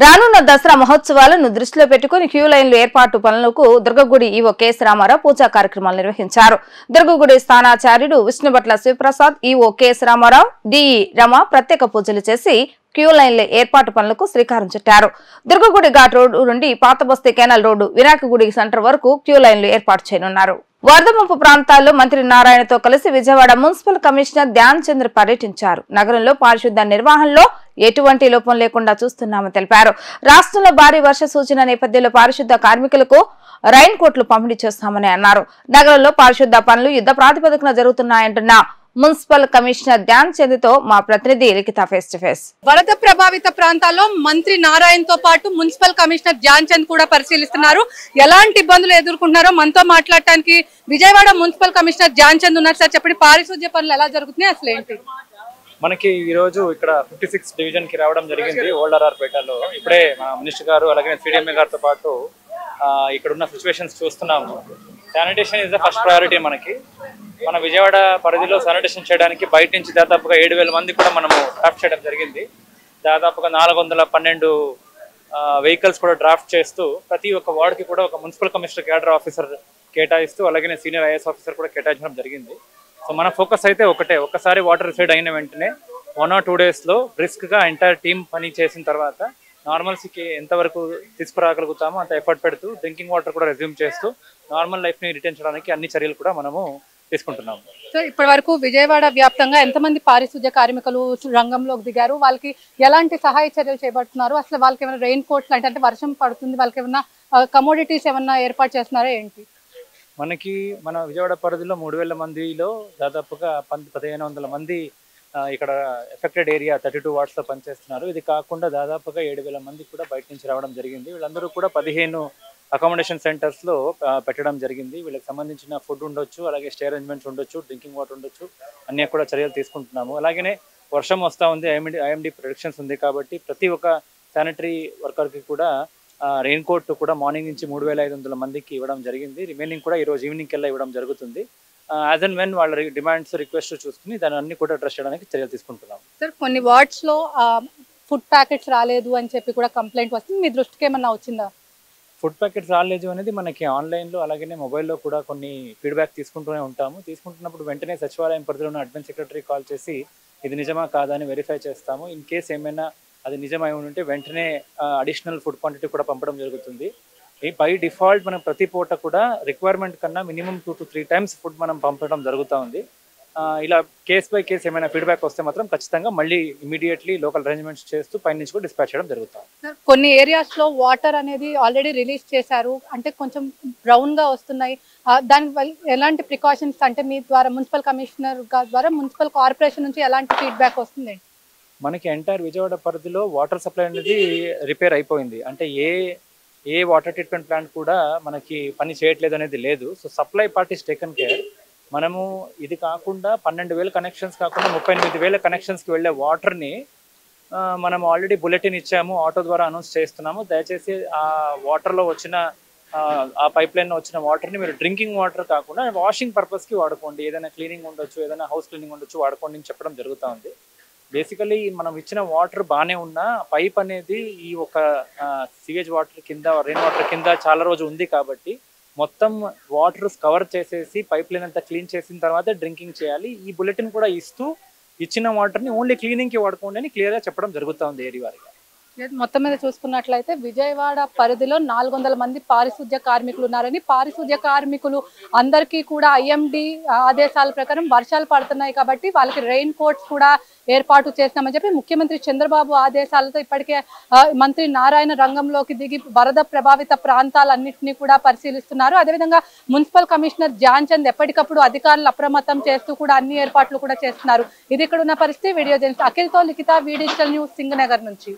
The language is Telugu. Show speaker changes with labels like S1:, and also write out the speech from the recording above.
S1: రానున్న దసరా మహోత్సవాలను దృష్టిలో పెట్టుకుని క్యూ లైన్లు ఏర్పాటు పనులకు దుర్గగుడి ఈవో కెఎస్ రామారావు పూజా కార్యక్రమాలు నిర్వహించారు. దుర్గగుడి స్థానాచార్యుడు Vishnubhatla Sivaprasad, EO KS Ramarao, DE Rama ప్రత్యేక పూజలు చేసి క్యూ లైన్ల ఏర్పాటు పనులకు శ్రీకారం చుట్టారు. దుర్గగుడి ఘాట్ రోడ్డు నుండి పాతబస్తీ కెనాల్ రోడ్డు వినాయకగుడి సెంటర్ వరకు క్యూ లైన్లు ఏర్పాటు చేయనున్నారు. వరద ముంపు ప్రాంతాల్లో మంత్రి నారాయణతో కలిసి విజయవాడ మున్సిపల్ కమిషనర్ ధ్యాన్ చంద్ర పర్యటించారు. నగరంలో పారిశుద్ధ నిర్వహణలో ఎటువంటి లోపం లేకుండా చూస్తున్నామని తెలిపారు. రాష్ట్రంలో భారీ వర్ష సూచన నేపథ్యంలో పారిశుద్ధ కార్మికులకు రైన్ కోట్లు పంపిణీ చేస్తామని అన్నారు. నగరంలో పారిశుద్ధ పనులు యుద్ధ ప్రాతిపదికన జరుగుతున్నాయంటున్న మున్సిపల్ కమిషనర్ ధ్యాన్ చంద్ తో మా ప్రతినిధి లిఖిత ఫేస్ టు ఫేస్.
S2: వరద ప్రభావిత ప్రాంతాల్లో మంత్రి నారాయణ తో పాటు మున్సిపల్ కమిషనర్ ధ్యాన్ చంద్ కూడా పరిశీలిస్తున్నారు. ఎలాంటి ఇబ్బందులు ఎదుర్కొంటున్నారో మనతో మాట్లాడటానికి విజయవాడ మున్సిపల్ కమిషనర్ ధ్యాన్ చంద్ ఉన్నారు. సార్ చెప్పండి, పారిశుద్ధ్య పనులు ఎలా జరుగుతున్నాయి, అసలు ఏంటి?
S3: మనకి ఈ రోజు ఇక్కడ 56 డివిజన్ కి రావడం జరిగింది. ఓల్డ్ ఆర్ఆర్ పేటలో ఇప్పుడే మన మినిస్టర్ గారు అలాగే సిడిఎంఏ గారితో పాటు ఇక్కడ ఉన్న సిచ్యువేషన్స్ చూస్తున్నాము. Sanitation is the first priority. మన విజయవాడ పరిధిలో శానిటేషన్ చేయడానికి బయట నుంచి దాదాపుగా 7,000 మంది కూడా మనము డ్రాఫ్ట్ చేయడం జరిగింది. దాదాపుగా 412 వెహికల్స్ కూడా డ్రాఫ్ట్ చేస్తూ ప్రతి ఒక్క వార్డుకి కూడా ఒక మున్సిపల్ కమిషనర్ క్యాడర్ ఆఫీసర్ కేటాయిస్తూ అలాగే సీనియర్ ఐఏఎస్ ఆఫీసర్ కూడా కేటాయించడం జరిగింది. సో మన ఫోకస్ అయితే ఒకసారి వాటర్ రిసైడ్ అయిన వెంటనే 1 or 2 డేస్లో బ్రిస్క్గా ఎంటైర్ టీమ్ పని చేసిన తర్వాత నార్మల్సీకి ఎంతవరకు తీసుకురాగలుగుతామో అంత ఎఫర్ట్ పెడుతూ డ్రింకింగ్ వాటర్ కూడా రెజ్యూమ్ చేస్తూ నార్మల్ లైఫ్ని రిటైన్ చేయడానికి అన్ని చర్యలు కూడా మనము తీసుకుంటున్నాము.
S2: సో ఇప్పటి వరకు విజయవాడ వ్యాప్తంగా ఎంతమంది పారిశుద్ధ్య కార్మికులు రంగంలోకి దిగారు? వాళ్ళకి ఎలాంటి సహాయ చర్యలు చేపడుతున్నారు? అసలు వాళ్ళకి ఏమైనా రెయిన్ కోట్స్ అంటే వర్షం పడుతుంది, వాళ్ళకి ఏమైనా కమోడిటీస్ ఏమన్నా ఏర్పాటు చేస్తున్నారా ఏంటి?
S3: మన విజయవాడ పరిధిలో 3,000 మందిలో దాదాపుగా 1,500 మంది ఇక్కడ ఎఫెక్టెడ్ ఏరియా 32 వార్డ్స్లో పనిచేస్తున్నారు. ఇది కాకుండా దాదాపుగా 7,000 మంది కూడా బయట నుంచి రావడం జరిగింది. వీళ్ళందరూ కూడా 15 అకామిడేషన్ సెంటర్స్లో పెట్టడం జరిగింది. వీళ్ళకి సంబంధించిన ఫుడ్ ఉండొచ్చు, అలాగే స్టే అరేంజ్మెంట్స్ ఉండొచ్చు, డ్రింకింగ్ వాటర్ ఉండొచ్చు, అన్నీ కూడా చర్యలు తీసుకుంటున్నాము. అలాగే వర్షం వస్తూ ఉంది, ఐఎండి ప్రొడక్షన్స్ ఉంది కాబట్టి ప్రతి ఒక్క శానిటరీ వర్కర్కి కూడా రెయిన్ కోట్ కూడా మార్నింగ్ నుంచి 3,500 మందికి ఇవ్వడం జరిగింది. రిమైనింగ్ కూడా ఈరోజు ఈవినింగ్ కల్లా ఇవ్వడం జరుగుతుంది. యాజ్ అండ్ వెన్ వాళ్ళ డిమాండ్స్ రిక్వెస్ట్ చూసుకుని దాన్ని అన్ని కూడా అడ్రస్ చేయడానికి చర్యలు తీసుకుంటున్నాం.
S2: సార్, కొన్ని వార్డ్స్లో ఫుడ్ ప్యాకెట్స్ రాలేదు అని చెప్పి కూడా కంప్లైంట్ వస్తుంది. మీ దృష్టికి ఏమన్నా వచ్చిందా?
S3: ఫుడ్ ప్యాకెట్స్ రాలేదు అనేది మనకి ఆన్లైన్లో అలాగే మొబైల్లో కూడా కొన్ని ఫీడ్బ్యాక్ తీసుకుంటూనే ఉంటాము. తీసుకుంటున్నప్పుడు వెంటనే సచివాలయం పరిధిలో ఉన్న అడ్మిన్ సెక్రటరీ కాల్ చేసి ఇది నిజమా కాదా అని వెరిఫై చేస్తాము. ఇన్ కేస్ ఏమైనా అది నిజమై ఉంటే వెంటనే అడిషనల్ ఫుడ్ క్వాంటిటీ కూడా పంపడం జరుగుతుంది. బై డిఫాల్ట్ మనం ప్రతి పూట కూడా రిక్వైర్మెంట్ కన్నా మినిమం 2 to 3 times ఫుడ్ మనం పంపడం జరుగుతూ ఉంది. ఇలా కేస్ బై కేస్ ఏమైనా ఫీడ్బ్యాక్ వస్తే మాత్రం ఖచ్చితంగా మళ్ళీ ఇమీడియట్లీ లోకల్ అరేంజ్మెంట్స్ చేస్తూ పై నుంచి కూడా డిస్పాచ్ చేయడం జరుగుతుంది.
S2: కొన్ని ఏరియాస్లో వాటర్ అనేది ఆల్రెడీ రిలీజ్ చేశారు, అంటే కొంచెం బ్రౌన్గా వస్తున్నాయి. దాని ఎలాంటి ప్రికాషన్స్ అంటే మీ ద్వారా మున్సిపల్ కమిషనర్ ద్వారా మున్సిపల్ కార్పొరేషన్ నుంచి ఎలాంటి ఫీడ్బ్యాక్ వస్తుంది?
S3: మనకి ఎంటైర్ విజయవాడ పరిధిలో వాటర్ సప్లై అనేది రిపేర్ అయిపోయింది. అంటే ఏ వాటర్ ట్రీట్మెంట్ ప్లాంట్ కూడా మనకి పని చేయట్లేదు అనేది లేదు. So supply part is taken care. మనము ఇది కాకుండా 12,000 కనెక్షన్స్ కాకుండా 38,000 కనెక్షన్స్కి వెళ్ళే వాటర్ని మనం ఆల్రెడీ బులెటిన్ ఇచ్చాము, ఆటో ద్వారా అనౌన్స్ చేస్తున్నాము. దయచేసి ఆ వాటర్లో వచ్చిన ఆ పైప్ లైన్లో వచ్చిన వాటర్ని మీరు డ్రింకింగ్ వాటర్ కాకుండా వాషింగ్ పర్పస్కి వాడుకోండి, ఏదైనా క్లీనింగ్ ఉండొచ్చు, ఏదైనా హౌస్ క్లీనింగ్ ఉండొచ్చు, వాడుకోండి అని చెప్పడం జరుగుతూ ఉంది. బేసికలీ మనం ఇచ్చిన వాటర్ బాగానే ఉన్నా పైప్ అనేది ఈ ఒక సివేజ్ వాటర్ కింద రెయిన్ వాటర్ కింద చాలా రోజు ఉంది కాబట్టి మొత్తం వాటర్ కవర్ చేసేసి పైప్ లైన్ అంతా క్లీన్ చేసిన తర్వాత డ్రింకింగ్ చేయాలి. ఈ బులెటిన్ కూడా ఇస్తూ ఇచ్చిన వాటర్ని ఓన్లీ క్లీనింగ్కి వాడుకోండి అని క్లియర్గా చెప్పడం జరుగుతూ ఉంది ఏరియా వారిగా.
S2: మొత్తం మీద చూసుకున్నట్లయితే విజయవాడ పరిధిలో 400 మంది పారిశుద్ధ్య కార్మికులు ఉన్నారని, పారిశుద్ధ్య కార్మికులు అందరికీ కూడా ఐఎండి ఆదేశాల ప్రకారం వర్షాలు పడుతున్నాయి కాబట్టి వాళ్ళకి రెయిన్ కోట్స్ కూడా ఏర్పాటు చేస్తామని చెప్పి ముఖ్యమంత్రి చంద్రబాబు ఆదేశాలతో ఇప్పటికే మంత్రి నారాయణ రంగంలోకి దిగి వరద ప్రభావిత ప్రాంతాలన్నింటినీ కూడా పరిశీలిస్తున్నారు. అదేవిధంగా మున్సిపల్ కమిషనర్ ధ్యాన్ చంద్ ఎప్పటికప్పుడు అధికారులు అప్రమత్తం చేస్తూ కూడా అన్ని ఏర్పాట్లు కూడా చేస్తున్నారు. ఇది ఇక్కడ ఉన్న పరిస్థితి. వీడియో జర్నలిస్ట్ అఖిల్తో లిఖిత, వి డిజిటల్ న్యూస్, సింగనగర్ నుంచి.